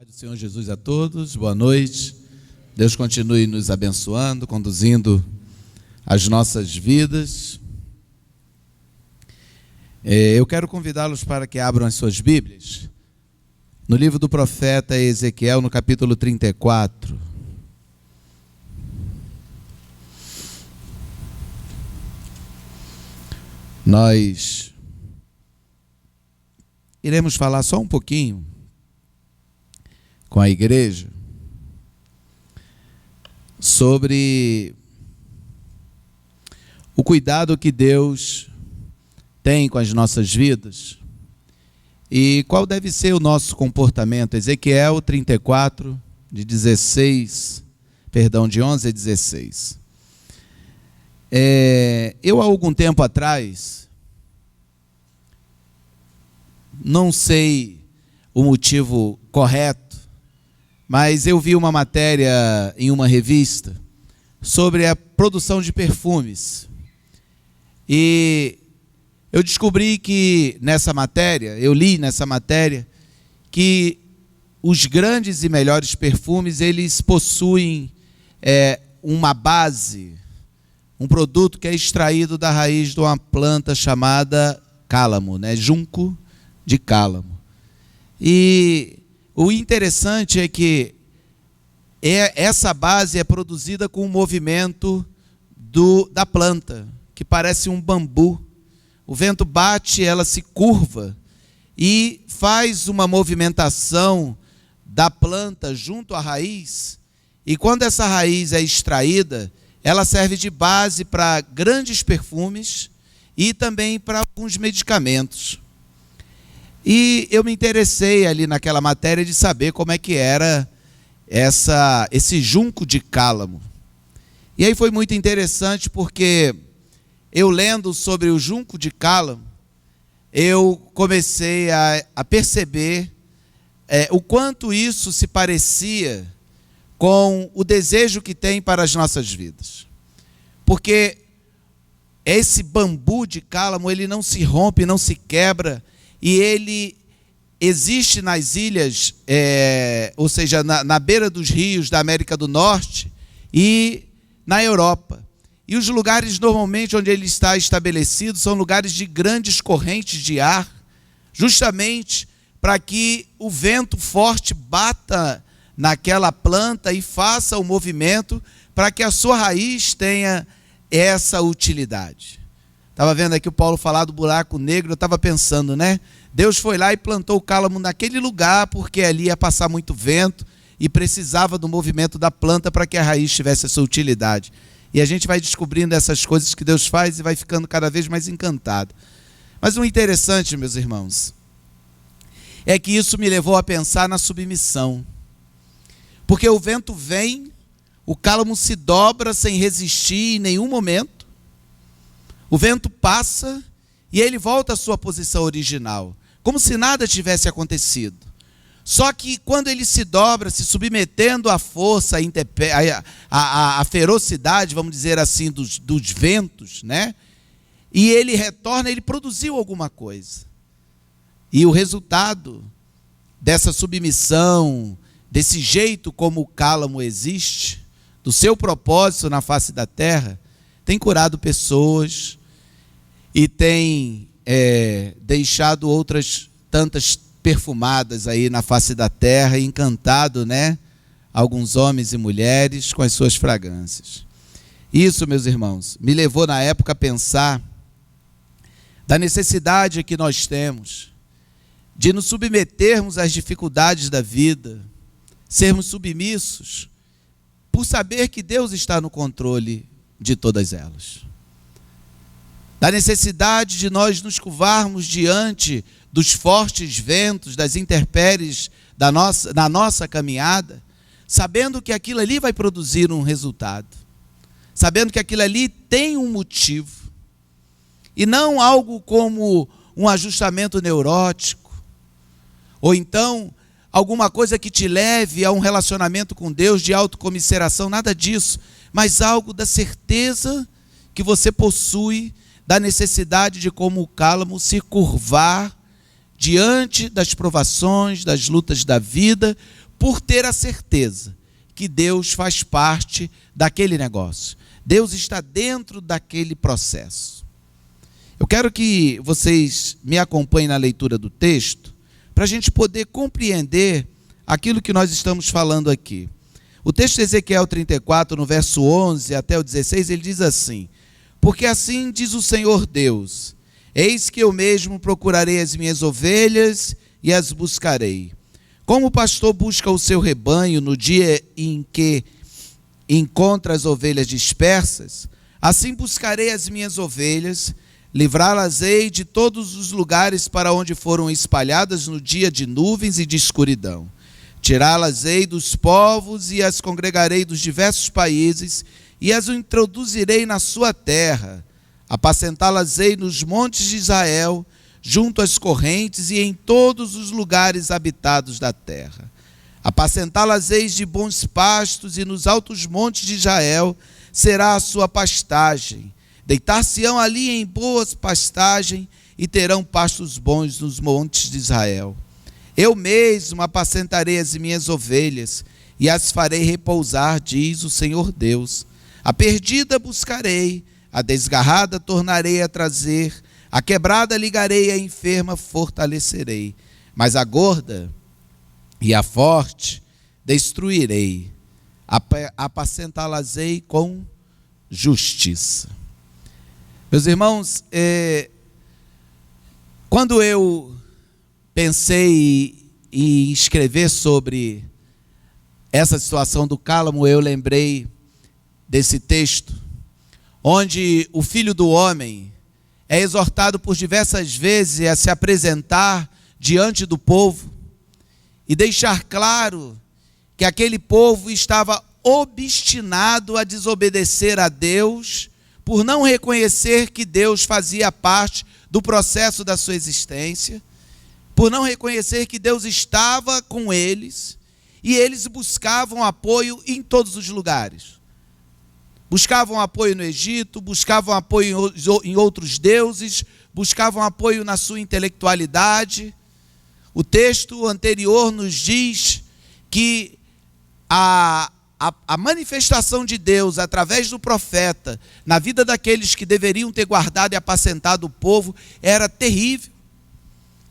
do Senhor Jesus a todos, boa noite. Deus continue nos abençoando, conduzindo as nossas vidas. Eu quero convidá-los para que abram as suas Bíblias no livro do profeta Ezequiel, no capítulo 34. Nós iremos falar só um pouquinho com a igreja sobre o cuidado que Deus tem com as nossas vidas e qual deve ser o nosso comportamento. Ezequiel 34, de 11 a 16. Eu, há algum tempo atrás, não sei o motivo correto, mas eu vi uma matéria em uma revista sobre a produção de perfumes. E eu descobri que nessa matéria, eu li nessa matéria, que os grandes e melhores perfumes, eles possuem uma base, um produto que é extraído da raiz de uma planta chamada cálamo, né? Junco de cálamo. E o interessante é que essa base é produzida com um movimento da planta, que parece um bambu. O vento bate, ela se curva e faz uma movimentação da planta junto à raiz. E quando essa raiz é extraída, ela serve de base para grandes perfumes e também para alguns medicamentos. E eu me interessei ali naquela matéria de saber como é que era esse junco de cálamo. E aí foi muito interessante porque eu lendo sobre o junco de cálamo, eu comecei a perceber o quanto isso se parecia com o desejo que tem para as nossas vidas. Porque esse bambu de cálamo, ele não se rompe, não se quebra, e ele existe nas ilhas, ou seja, na beira dos rios da América do Norte e na Europa. E os lugares normalmente onde ele está estabelecido são lugares de grandes correntes de ar, justamente para que o vento forte bata naquela planta e faça o movimento para que a sua raiz tenha essa utilidade. Estava vendo aqui o Paulo falar do buraco negro, eu estava pensando, né? Deus foi lá e plantou o cálamo naquele lugar porque ali ia passar muito vento e precisava do movimento da planta para que a raiz tivesse essa utilidade. E a gente vai descobrindo essas coisas que Deus faz e vai ficando cada vez mais encantado. Mas o interessante, meus irmãos, é que isso me levou a pensar na submissão. Porque o vento vem, o cálamo se dobra sem resistir em nenhum momento, o vento passa e ele volta à sua posição original, como se nada tivesse acontecido. Só que quando ele se dobra, se submetendo à força, à ferocidade, vamos dizer assim, dos ventos, né? E ele retorna, ele produziu alguma coisa. E o resultado dessa submissão, desse jeito como o cálamo existe, do seu propósito na face da terra, tem curado pessoas e tem deixado outras tantas perfumadas aí na face da terra e encantado, né, alguns homens e mulheres com as suas fragrâncias. Isso, meus irmãos, me levou na época a pensar da necessidade que nós temos de nos submetermos às dificuldades da vida, sermos submissos, por saber que Deus está no controle de todas elas. Da necessidade de nós nos curvarmos diante dos fortes ventos, das intempéries na nossa caminhada, sabendo que aquilo ali vai produzir um resultado, sabendo que aquilo ali tem um motivo, e não algo como um ajustamento neurótico, ou então alguma coisa que te leve a um relacionamento com Deus de autocomisseração, nada disso, mas algo da certeza que você possui da necessidade de, como o cálamo, se curvar diante das provações, das lutas da vida, por ter a certeza que Deus faz parte daquele negócio. Deus está dentro daquele processo. Eu quero que vocês me acompanhem na leitura do texto, para a gente poder compreender aquilo que nós estamos falando aqui. O texto de Ezequiel 34, no verso 11 até o 16, ele diz assim: porque assim diz o Senhor Deus, eis que eu mesmo procurarei as minhas ovelhas e as buscarei. Como o pastor busca o seu rebanho no dia em que encontra as ovelhas dispersas, assim buscarei as minhas ovelhas, livrá-las-ei de todos os lugares para onde foram espalhadas no dia de nuvens e de escuridão. Tirá-las-ei dos povos e as congregarei dos diversos países e as introduzirei na sua terra. Apacentá-las-ei nos montes de Israel, junto às correntes e em todos os lugares habitados da terra. Apacentá-las-eis de bons pastos e nos altos montes de Israel será a sua pastagem. Deitar-se-ão ali em boas pastagens e terão pastos bons nos montes de Israel. Eu mesmo apacentarei as minhas ovelhas e as farei repousar, diz o Senhor Deus. A perdida buscarei, a desgarrada tornarei a trazer, a quebrada ligarei, a enferma fortalecerei. Mas a gorda e a forte destruirei, apacentá-las-ei com justiça. Meus irmãos, quando eu pensei em escrever sobre essa situação do cálamo, eu lembrei desse texto, onde o Filho do Homem é exortado por diversas vezes a se apresentar diante do povo e deixar claro que aquele povo estava obstinado a desobedecer a Deus, por não reconhecer que Deus fazia parte do processo da sua existência, por não reconhecer que Deus estava com eles, e eles buscavam apoio em todos os lugares. Buscavam apoio no Egito, buscavam apoio em outros deuses, buscavam apoio na sua intelectualidade. O texto anterior nos diz que a manifestação de Deus através do profeta na vida daqueles que deveriam ter guardado e apacentado o povo era terrível.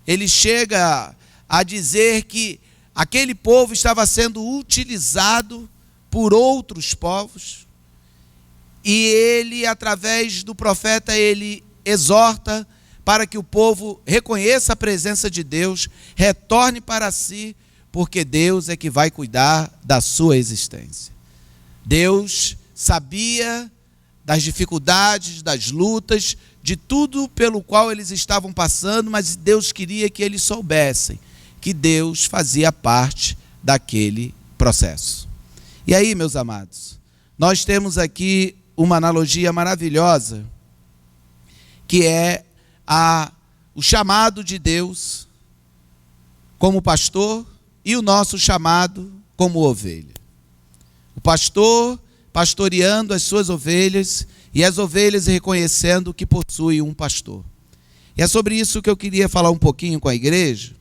Ele chega a dizer que aquele povo estava sendo utilizado por outros povos, e ele, através do profeta, ele exorta para que o povo reconheça a presença de Deus, retorne para si, porque Deus é que vai cuidar da sua existência. Deus sabia das dificuldades, das lutas, de tudo pelo qual eles estavam passando, mas Deus queria que eles soubessem que Deus fazia parte daquele processo. E aí, meus amados, nós temos aqui uma analogia maravilhosa, que é o chamado de Deus como pastor e o nosso chamado como ovelha. O pastor pastoreando as suas ovelhas e as ovelhas reconhecendo que possui um pastor. E é sobre isso que eu queria falar um pouquinho com a igreja,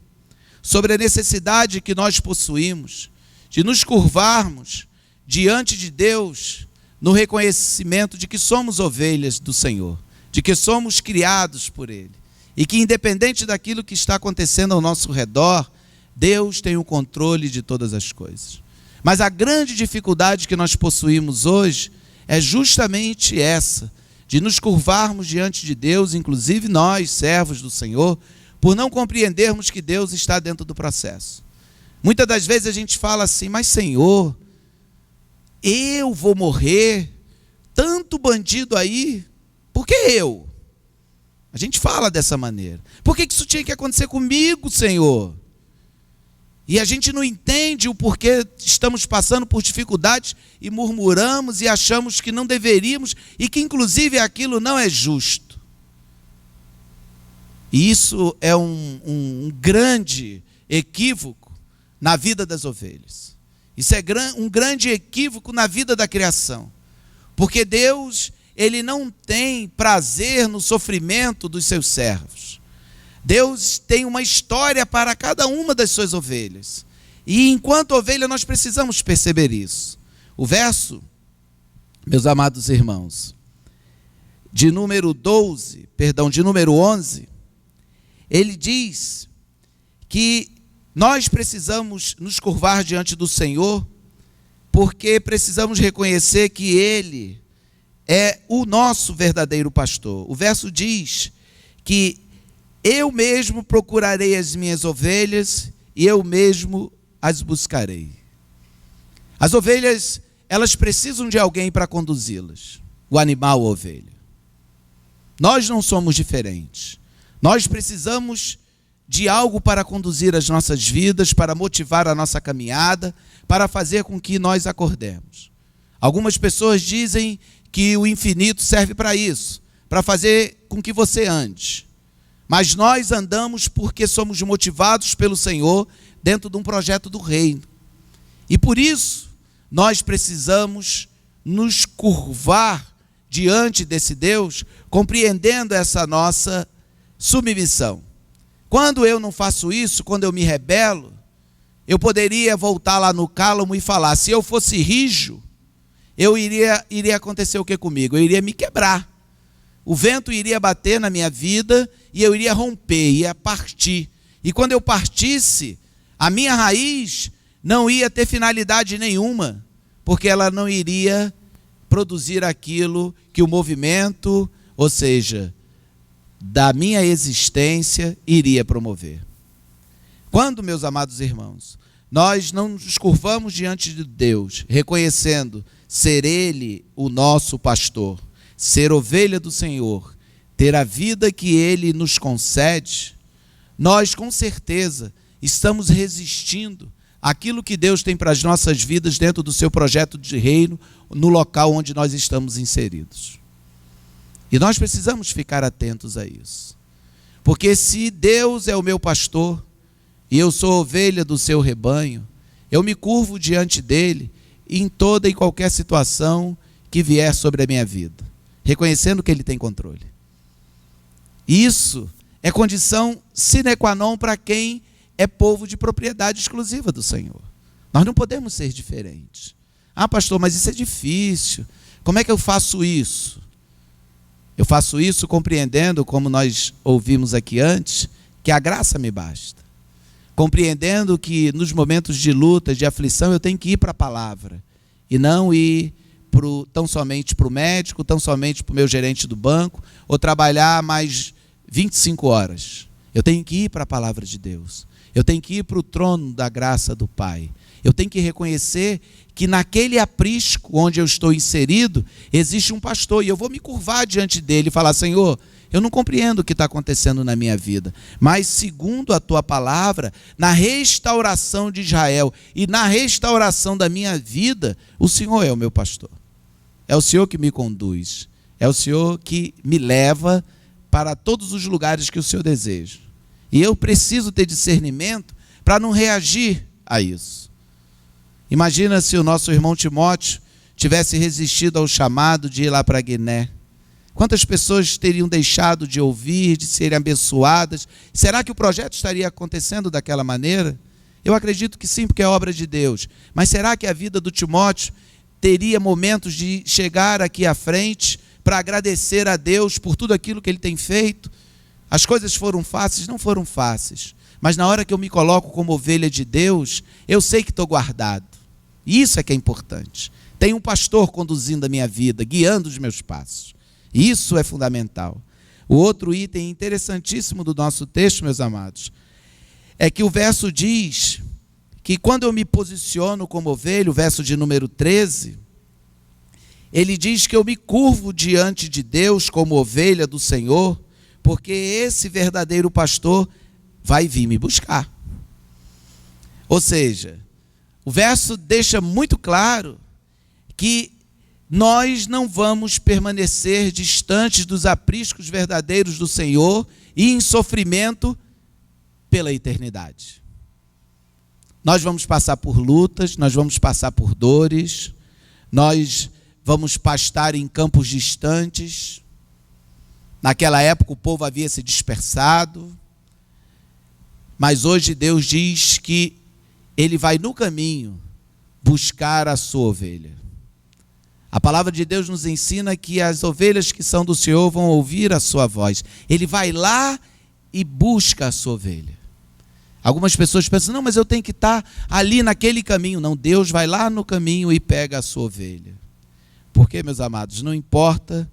sobre a necessidade que nós possuímos de nos curvarmos diante de Deus no reconhecimento de que somos ovelhas do Senhor, de que somos criados por Ele, e que independente daquilo que está acontecendo ao nosso redor, Deus tem o controle de todas as coisas. Mas a grande dificuldade que nós possuímos hoje é justamente essa, de nos curvarmos diante de Deus, inclusive nós, servos do Senhor, por não compreendermos que Deus está dentro do processo. Muitas das vezes a gente fala assim: mas Senhor, eu vou morrer, tanto bandido aí, por que eu? A gente fala dessa maneira. Por que isso tinha que acontecer comigo, Senhor? E a gente não entende o porquê estamos passando por dificuldades e murmuramos e achamos que não deveríamos e que inclusive aquilo não é justo. E isso é um grande equívoco na vida das ovelhas. Isso é um grande equívoco na vida da criação. Porque Deus, Ele não tem prazer no sofrimento dos seus servos. Deus tem uma história para cada uma das suas ovelhas. E enquanto ovelha nós precisamos perceber isso. O verso, meus amados irmãos, de número 11, ele diz que nós precisamos nos curvar diante do Senhor, porque precisamos reconhecer que Ele é o nosso verdadeiro pastor. O verso diz que eu mesmo procurarei as minhas ovelhas e eu mesmo as buscarei. As ovelhas, elas precisam de alguém para conduzi-las. O animal, a ovelha. Nós não somos diferentes. Nós precisamos de algo para conduzir as nossas vidas, para motivar a nossa caminhada, para fazer com que nós acordemos. Algumas pessoas dizem que o infinito serve para isso, para fazer com que você ande. Mas nós andamos porque somos motivados pelo Senhor dentro de um projeto do reino. E por isso, nós precisamos nos curvar diante desse Deus, compreendendo essa nossa submissão. Quando eu não faço isso, quando eu me rebelo, eu poderia voltar lá no cálamo e falar, se eu fosse rijo, iria acontecer o que comigo? Eu iria me quebrar. O vento iria bater na minha vida e eu iria romper, ia partir. E quando eu partisse, a minha raiz não ia ter finalidade nenhuma, porque ela não iria produzir aquilo que o movimento, ou seja, da minha existência, iria promover. Quando, meus amados irmãos, nós não nos curvamos diante de Deus, reconhecendo ser Ele o nosso pastor, ser ovelha do Senhor, ter a vida que Ele nos concede, nós com certeza estamos resistindo àquilo que Deus tem para as nossas vidas dentro do seu projeto de reino, no local onde nós estamos inseridos. E nós precisamos ficar atentos a isso. Porque se Deus é o meu pastor, e eu sou ovelha do seu rebanho, eu me curvo diante dele em toda e qualquer situação que vier sobre a minha vida, reconhecendo que ele tem controle. Isso é condição sine qua non para quem é povo de propriedade exclusiva do Senhor. Nós não podemos ser diferentes. Ah, pastor, mas isso é difícil. Como é que eu faço isso? Eu faço isso compreendendo, como nós ouvimos aqui antes, que a graça me basta. Compreendendo que nos momentos de luta, de aflição, eu tenho que ir para a palavra. E não ir tão somente para o médico, tão somente para o meu gerente do banco, ou trabalhar mais 25 horas. Eu tenho que ir para a palavra de Deus. Eu tenho que ir para o trono da graça do Pai. Eu tenho que reconhecer que naquele aprisco onde eu estou inserido, existe um pastor, e eu vou me curvar diante dele e falar, Senhor, eu não compreendo o que está acontecendo na minha vida, mas segundo a tua palavra, na restauração de Israel e na restauração da minha vida, o Senhor é o meu pastor. É o Senhor que me conduz. É o Senhor que me leva para todos os lugares que o Senhor deseja. E eu preciso ter discernimento para não reagir a isso. Imagina se o nosso irmão Timóteo tivesse resistido ao chamado de ir lá para Guiné. Quantas pessoas teriam deixado de ouvir, de serem abençoadas? Será que o projeto estaria acontecendo daquela maneira? Eu acredito que sim, porque é obra de Deus. Mas será que a vida do Timóteo teria momentos de chegar aqui à frente para agradecer a Deus por tudo aquilo que ele tem feito? As coisas foram fáceis? Não foram fáceis. Mas na hora que eu me coloco como ovelha de Deus, eu sei que estou guardado. E isso é que é importante. Tem um pastor conduzindo a minha vida, guiando os meus passos. Isso é fundamental. O outro item interessantíssimo do nosso texto, meus amados, é que o verso diz que quando eu me posiciono como ovelha, o verso de número 13, ele diz que eu me curvo diante de Deus como ovelha do Senhor, porque esse verdadeiro pastor vai vir me buscar. Ou seja, o verso deixa muito claro que nós não vamos permanecer distantes dos apriscos verdadeiros do Senhor e em sofrimento pela eternidade. Nós vamos passar por lutas, nós vamos passar por dores, nós vamos pastar em campos distantes. Naquela época o povo havia se dispersado, mas hoje Deus diz que ele vai no caminho buscar a sua ovelha. A palavra de Deus nos ensina que as ovelhas que são do Senhor vão ouvir a sua voz. Ele vai lá e busca a sua ovelha. Algumas pessoas pensam, não, mas eu tenho que estar ali naquele caminho. Não, Deus vai lá no caminho e pega a sua ovelha. Porque, meus amados, não importa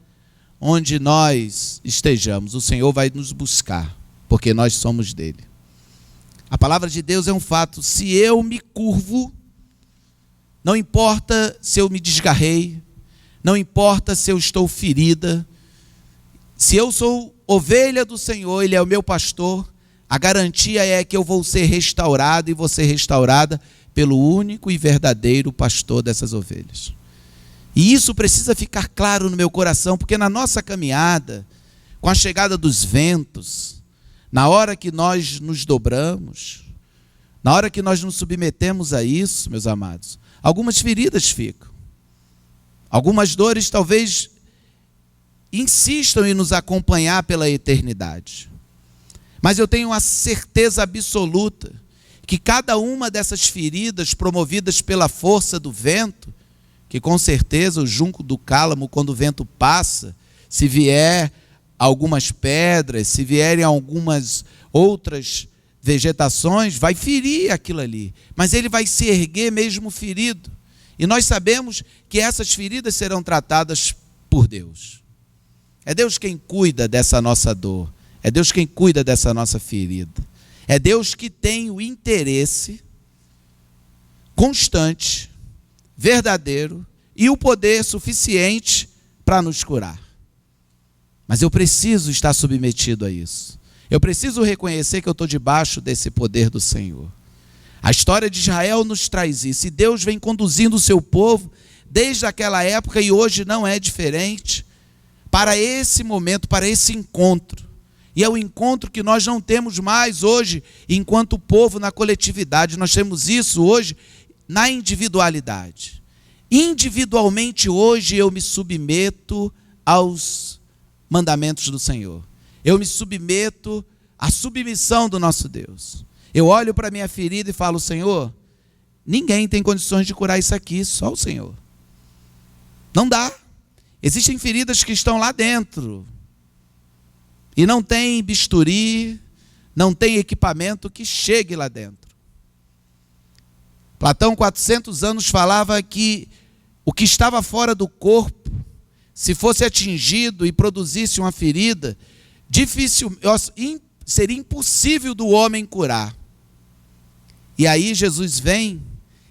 onde nós estejamos, o Senhor vai nos buscar, porque nós somos dele. A palavra de Deus é um fato. Se eu me curvo, não importa se eu me desgarrei, não importa se eu estou ferida, se eu sou ovelha do Senhor, Ele é o meu pastor, a garantia é que eu vou ser restaurado e vou ser restaurada pelo único e verdadeiro pastor dessas ovelhas. E isso precisa ficar claro no meu coração, porque na nossa caminhada, com a chegada dos ventos, na hora que nós nos dobramos, na hora que nós nos submetemos a isso, meus amados, algumas feridas ficam. Algumas dores talvez insistam em nos acompanhar pela eternidade. Mas eu tenho a certeza absoluta que cada uma dessas feridas promovidas pela força do vento, que com certeza o junco do cálamo, quando o vento passa, se vier algumas pedras, se vierem algumas outras vegetações, vai ferir aquilo ali. Mas ele vai se erguer mesmo ferido. E nós sabemos que essas feridas serão tratadas por Deus. É Deus quem cuida dessa nossa dor. É Deus quem cuida dessa nossa ferida. É Deus que tem o interesse constante, verdadeiro e o poder suficiente para nos curar. Mas eu preciso estar submetido a isso. Eu preciso reconhecer que eu estou debaixo desse poder do Senhor. A história de Israel nos traz isso. E Deus vem conduzindo o seu povo desde aquela época e hoje não é diferente para esse momento, para esse encontro. E é o encontro que nós não temos mais hoje enquanto povo na coletividade. Nós temos isso hoje na individualidade. Individualmente hoje eu me submeto aos mandamentos do Senhor. Eu me submeto à submissão do nosso Deus. Eu olho para a minha ferida e falo, Senhor, ninguém tem condições de curar isso aqui, só o Senhor. Não dá. Existem feridas que estão lá dentro. E não tem bisturi, não tem equipamento que chegue lá dentro. Platão, 400 anos, falava que o que estava fora do corpo, se fosse atingido e produzisse uma ferida, seria impossível do homem curar. E aí Jesus vem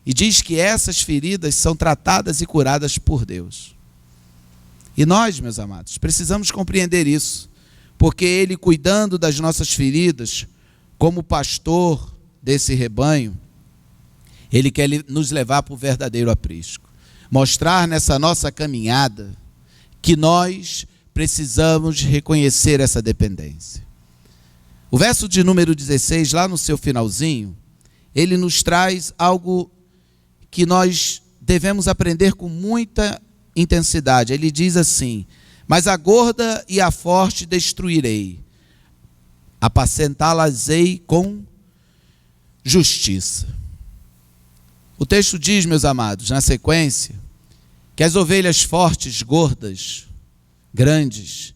e diz que essas feridas são tratadas e curadas por Deus. E nós, meus amados, precisamos compreender isso, porque Ele, cuidando das nossas feridas, como pastor desse rebanho, Ele quer nos levar para o verdadeiro aprisco. Mostrar nessa nossa caminhada que nós precisamos reconhecer essa dependência. O verso de número 16, lá no seu finalzinho, ele nos traz algo que nós devemos aprender com muita intensidade. Ele diz assim, mas a gorda e a forte destruirei, apacentá-las-ei com justiça. O texto diz, meus amados, na sequência, que as ovelhas fortes, gordas, grandes,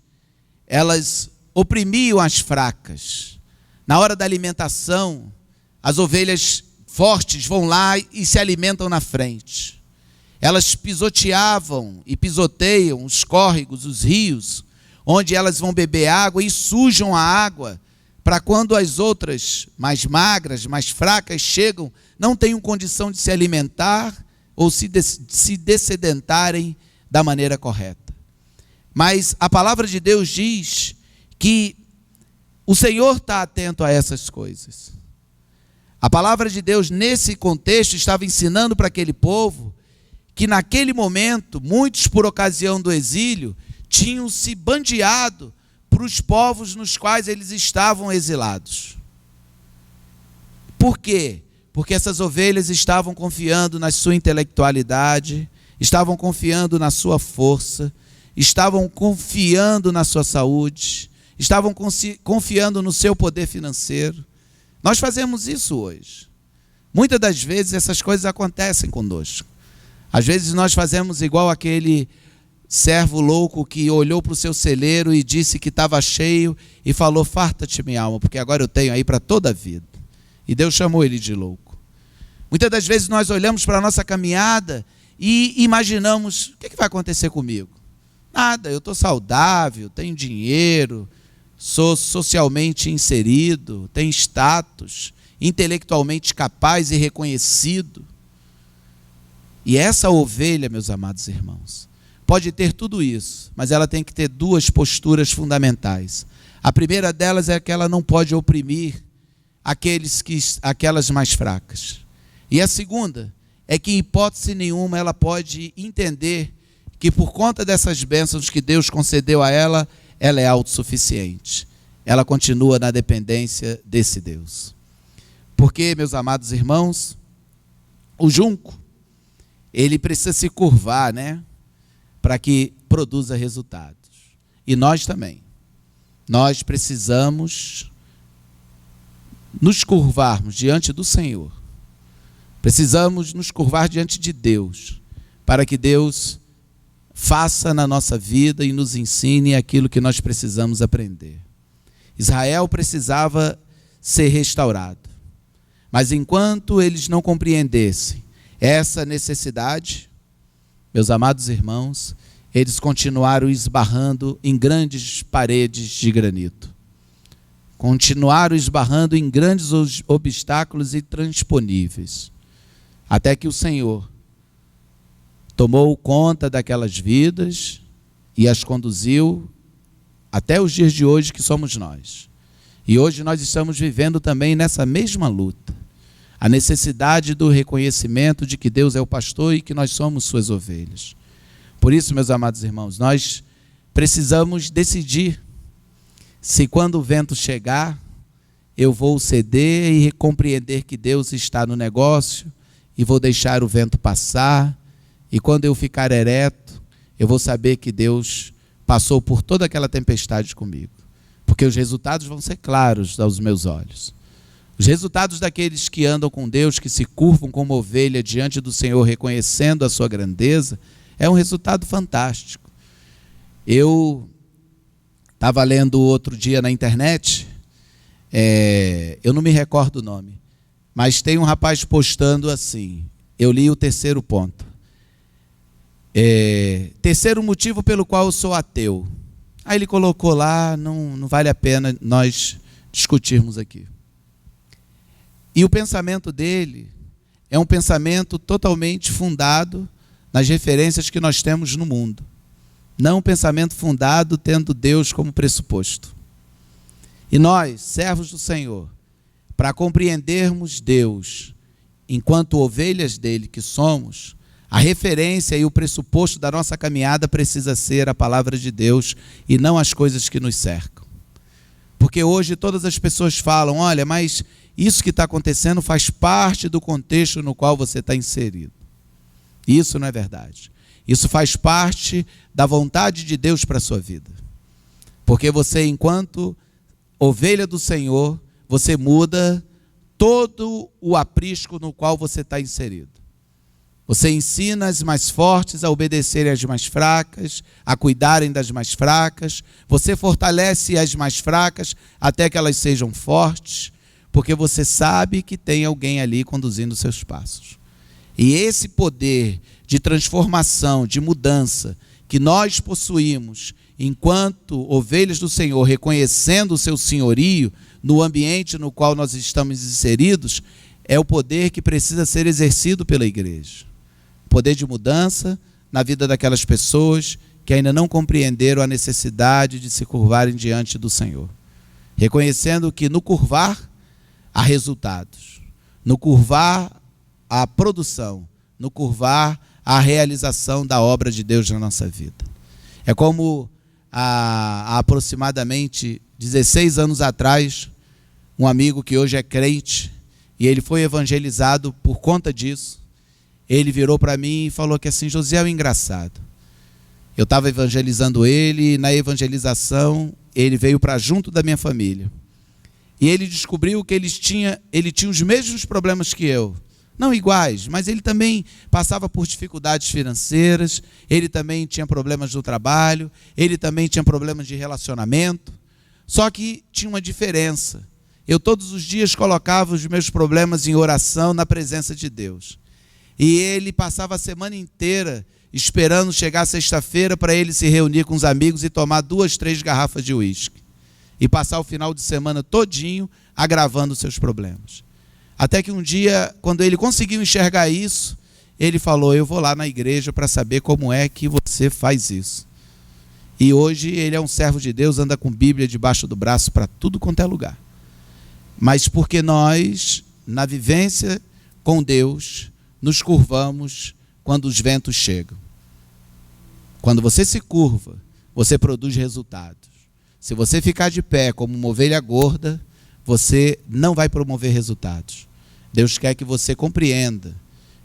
elas oprimiam as fracas. Na hora da alimentação, as ovelhas fortes vão lá e se alimentam na frente. Elas pisoteavam e pisoteiam os córregos, os rios, onde elas vão beber água e sujam a água, para quando as outras, mais magras, mais fracas, chegam, não tenham condição de se alimentar ou se dessedentarem da maneira correta. Mas a palavra de Deus diz que o Senhor está atento a essas coisas. A palavra de Deus, nesse contexto, estava ensinando para aquele povo que naquele momento, muitos, por ocasião do exílio, tinham se bandeado para os povos nos quais eles estavam exilados. Por quê? Porque essas ovelhas estavam confiando na sua intelectualidade, estavam confiando na sua força, estavam confiando na sua saúde, estavam confiando no seu poder financeiro. Nós fazemos isso hoje. Muitas das vezes essas coisas acontecem conosco. Às vezes nós fazemos igual aquele servo louco que olhou para o seu celeiro e disse que estava cheio e falou: farta-te minha alma, porque agora eu tenho aí para toda a vida. E Deus chamou ele de louco. Muitas das vezes nós olhamos para a nossa caminhada e imaginamos: o que vai acontecer comigo? Nada, eu estou saudável, tenho dinheiro, sou socialmente inserido, tenho status, intelectualmente capaz e reconhecido. E essa ovelha, meus amados irmãos, pode ter tudo isso, mas ela tem que ter duas posturas fundamentais. A primeira delas é que ela não pode oprimir aquelas mais fracas. E a segunda é que, em hipótese nenhuma, ela pode entender que, por conta dessas bênçãos que Deus concedeu a ela, ela é autossuficiente. Ela continua na dependência desse Deus. Porque, meus amados irmãos, o junco, ele precisa se curvar, né? Para que produza resultados. E nós também. Nós precisamos nos curvarmos diante do Senhor. Precisamos nos curvar diante de Deus, para que Deus faça na nossa vida e nos ensine aquilo que nós precisamos aprender. Israel precisava ser restaurado. Mas enquanto eles não compreendessem essa necessidade, meus amados irmãos, eles continuaram esbarrando em grandes paredes de granito. Continuaram esbarrando em grandes obstáculos intransponíveis. Até que o Senhor tomou conta daquelas vidas e as conduziu até os dias de hoje, que somos nós. E hoje nós estamos vivendo também nessa mesma luta. A necessidade do reconhecimento de que Deus é o pastor e que nós somos suas ovelhas. Por isso, meus amados irmãos, nós precisamos decidir se, quando o vento chegar, eu vou ceder e compreender que Deus está no negócio e vou deixar o vento passar, e quando eu ficar ereto, eu vou saber que Deus passou por toda aquela tempestade comigo, porque os resultados vão ser claros aos meus olhos. Os resultados daqueles que andam com Deus, que se curvam como ovelha diante do Senhor, reconhecendo a sua grandeza, é um resultado fantástico. Eu estava lendo outro dia na internet, eu não me recordo o nome, mas tem um rapaz postando assim, eu li o terceiro ponto. Terceiro motivo pelo qual eu sou ateu. Aí ele colocou lá, não vale a pena nós discutirmos aqui. E o pensamento dele é um pensamento totalmente fundado nas referências que nós temos no mundo. Não um pensamento fundado tendo Deus como pressuposto. E nós, servos do Senhor, para compreendermos Deus enquanto ovelhas dele que somos, a referência e o pressuposto da nossa caminhada precisa ser a palavra de Deus e não as coisas que nos cercam. Porque hoje todas as pessoas falam: olha, mas isso que está acontecendo faz parte do contexto no qual você está inserido. Isso não é verdade. Isso faz parte da vontade de Deus para a sua vida. Porque você, enquanto ovelha do Senhor, você muda todo o aprisco no qual você está inserido. Você ensina as mais fortes a obedecerem às mais fracas, a cuidarem das mais fracas. Você fortalece as mais fracas até que elas sejam fortes, porque você sabe que tem alguém ali conduzindo os seus passos. E esse poder de transformação, de mudança, que nós possuímos enquanto ovelhas do Senhor, reconhecendo o seu senhorio no ambiente no qual nós estamos inseridos, é o poder que precisa ser exercido pela igreja. Poder de mudança na vida daquelas pessoas que ainda não compreenderam a necessidade de se curvarem diante do Senhor. Reconhecendo que no curvar há resultados, no curvar há produção, no curvar há realização da obra de Deus na nossa vida. É como há aproximadamente 16 anos atrás, um amigo que hoje é crente, e ele foi evangelizado por conta disso. Ele virou para mim e falou que assim: José, é um engraçado. Eu estava evangelizando ele, e na evangelização ele veio para junto da minha família. E ele descobriu que ele tinha os mesmos problemas que eu. Não iguais, mas ele também passava por dificuldades financeiras, ele também tinha problemas no trabalho, ele também tinha problemas de relacionamento. Só que tinha uma diferença. Eu todos os dias colocava os meus problemas em oração na presença de Deus. E ele passava a semana inteira esperando chegar sexta-feira para ele se reunir com os amigos e tomar 2, 3 garrafas de uísque. E passar o final de semana todinho agravando os seus problemas. Até que um dia, quando ele conseguiu enxergar isso, ele falou: eu vou lá na igreja para saber como é que você faz isso. E hoje ele é um servo de Deus, anda com Bíblia debaixo do braço para tudo quanto é lugar. Mas porque nós, na vivência com Deus, nos curvamos quando os ventos chegam. Quando você se curva, você produz resultados. Se você ficar de pé como uma ovelha gorda, você não vai promover resultados. Deus quer que você compreenda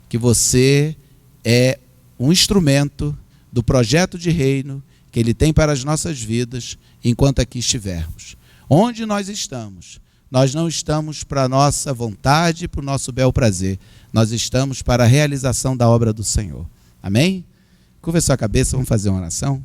que você é um instrumento do projeto de reino que Ele tem para as nossas vidas enquanto aqui estivermos. Onde nós estamos, nós não estamos para a nossa vontade, para o nosso bel prazer. Nós estamos para a realização da obra do Senhor. Amém? Curva a sua cabeça, vamos fazer uma oração?